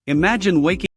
Imagine waking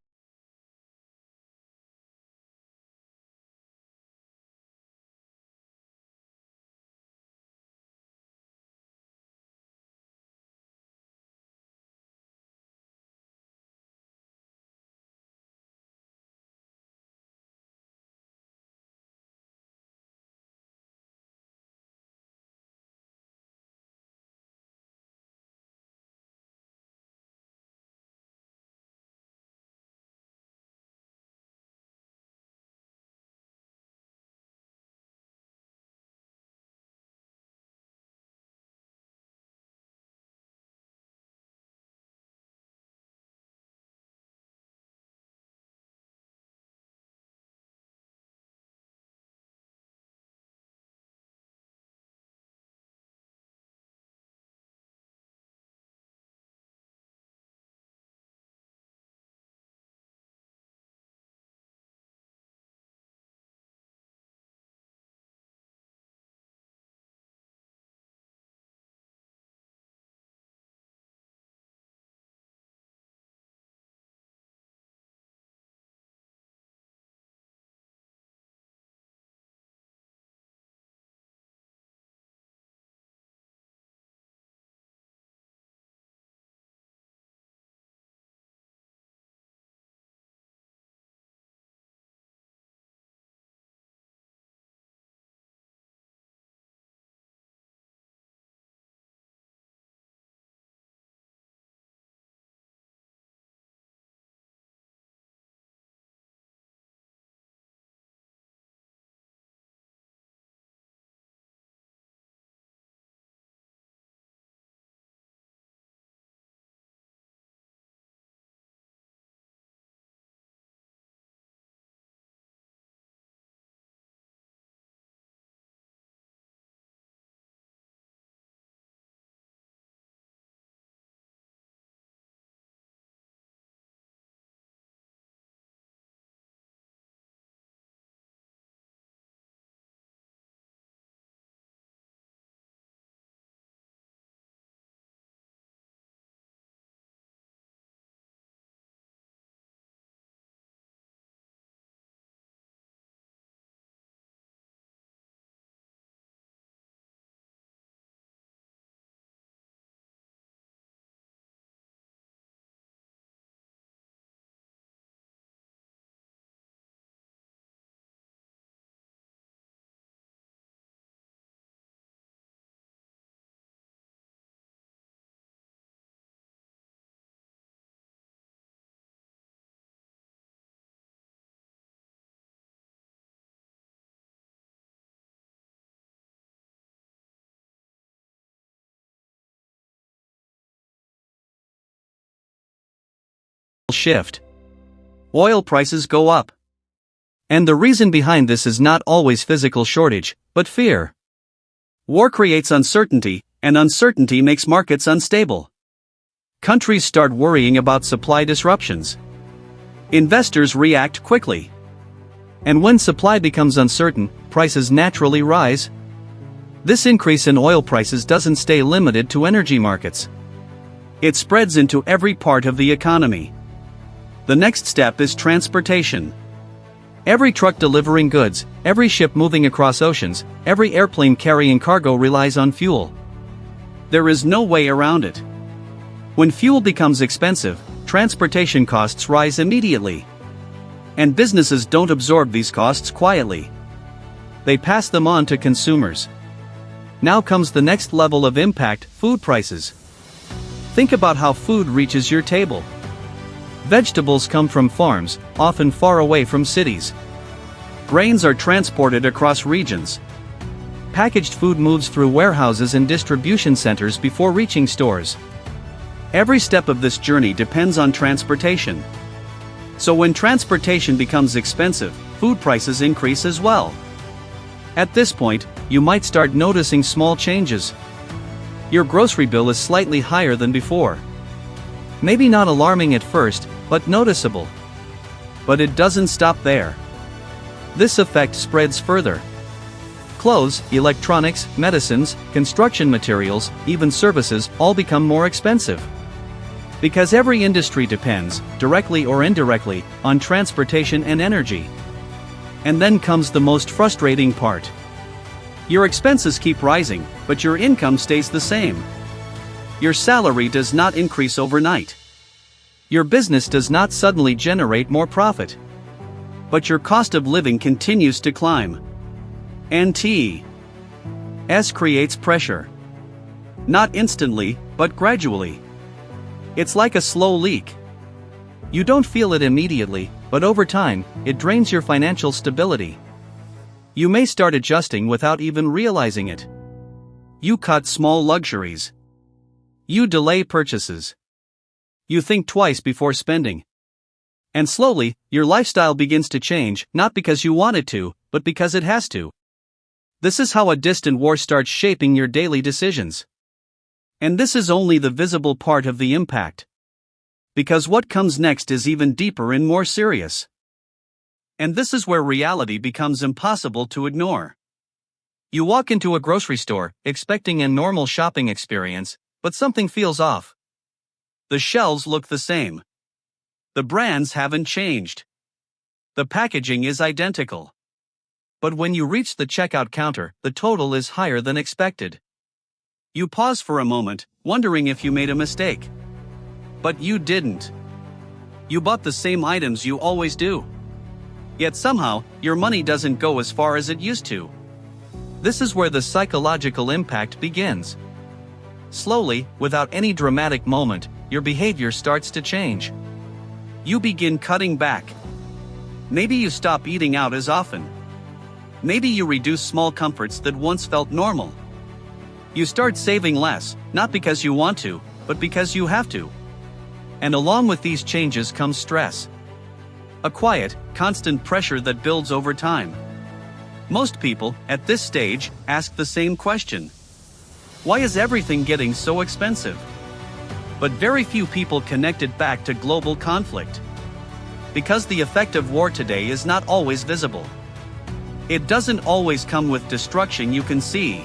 shift. Oil prices go up. And the reason behind this is not always physical shortage, but fear. War creates uncertainty, and uncertainty makes markets unstable. Countries start worrying about supply disruptions. Investors react quickly. And when supply becomes uncertain, prices naturally rise. This increase in oil prices doesn't stay limited to energy markets. It spreads into every part of the economy. The next step is transportation. Every truck delivering goods, every ship moving across oceans, every airplane carrying cargo relies on fuel. There is no way around it. When fuel becomes expensive, transportation costs rise immediately. And businesses don't absorb these costs quietly. They pass them on to consumers. Now comes the next level of impact: food prices. Think about how food reaches your table. Vegetables come from farms, often far away from cities. Grains are transported across regions. Packaged food moves through warehouses and distribution centers before reaching stores. Every step of this journey depends on transportation. So when transportation becomes expensive, food prices increase as well. At this point, you might start noticing small changes. Your grocery bill is slightly higher than before. Maybe not alarming at first, but noticeable. But it doesn't stop there. This effect spreads further. Clothes, electronics, medicines, construction materials, even services all become more expensive. Because every industry depends, directly or indirectly, on transportation and energy. And then comes the most frustrating part. Your expenses keep rising, but your income stays the same. Your salary does not increase overnight. Your business does not suddenly generate more profit. But your cost of living continues to climb. And T.S. creates pressure. Not instantly, but gradually. It's like a slow leak. You don't feel it immediately, but over time, it drains your financial stability. You may start adjusting without even realizing it. You cut small luxuries. You delay purchases. You think twice before spending. And slowly, your lifestyle begins to change, not because you want it to, but because it has to. This is how a distant war starts shaping your daily decisions. And this is only the visible part of the impact. Because what comes next is even deeper and more serious. And this is where reality becomes impossible to ignore. You walk into a grocery store, expecting a normal shopping experience, but something feels off. The shelves look the same. The brands haven't changed. The packaging is identical. But when you reach the checkout counter, the total is higher than expected. You pause for a moment, wondering if you made a mistake. But you didn't. You bought the same items you always do. Yet somehow, your money doesn't go as far as it used to. This is where the psychological impact begins. Slowly, without any dramatic moment, your behavior starts to change. You begin cutting back. Maybe you stop eating out as often. Maybe you reduce small comforts that once felt normal. You start saving less, not because you want to, but because you have to. And along with these changes comes stress. A quiet, constant pressure that builds over time. Most people, at this stage, ask the same question. Why is everything getting so expensive? But very few people connect it back to global conflict. Because the effect of war today is not always visible. It doesn't always come with destruction you can see.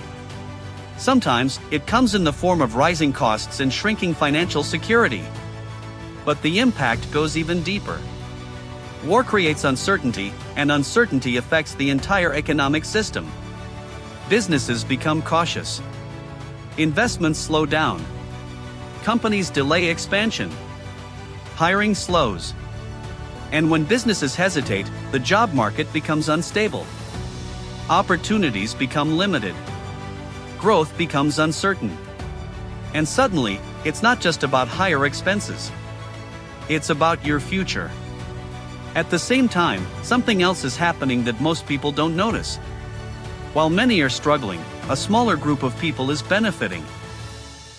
Sometimes, it comes in the form of rising costs and shrinking financial security. But the impact goes even deeper. War creates uncertainty, and uncertainty affects the entire economic system. Businesses become cautious. Investments slow down. Companies delay expansion. Hiring slows. And when businesses hesitate, the job market becomes unstable. Opportunities become limited. Growth becomes uncertain. And suddenly, it's not just about higher expenses. It's about your future. At the same time, something else is happening that most people don't notice. While many are struggling, a smaller group of people is benefiting.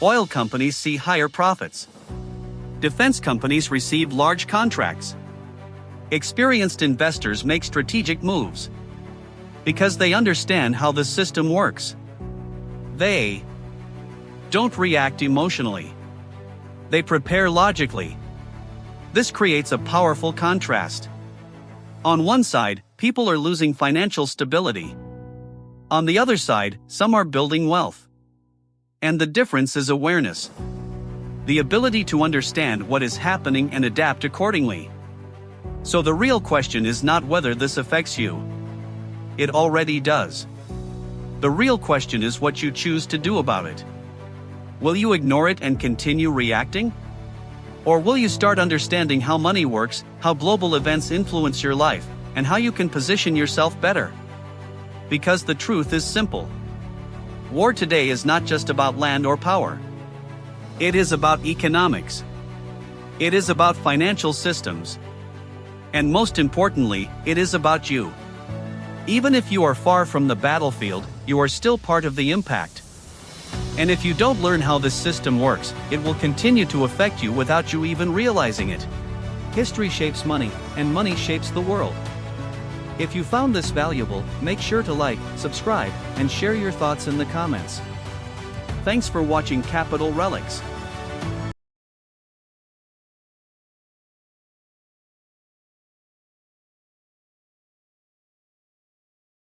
Oil companies see higher profits. Defense companies receive large contracts. Experienced investors make strategic moves. Because they understand how the system works. They don't react emotionally. They prepare logically. This creates a powerful contrast. On one side, people are losing financial stability. On the other side, some are building wealth. And the difference is awareness. The ability to understand what is happening and adapt accordingly. So the real question is not whether this affects you. It already does. The real question is what you choose to do about it. Will you ignore it and continue reacting? Or will you start understanding how money works, how global events influence your life, and how you can position yourself better? Because the truth is simple. War today is not just about land or power. It is about economics. It is about financial systems. And most importantly, it is about you. Even if you are far from the battlefield, you are still part of the impact. And if you don't learn how this system works, it will continue to affect you without you even realizing it. History shapes money, and money shapes the world. If you found this valuable, make sure to like, subscribe, and share your thoughts in the comments. Thanks for watching Capital Relics.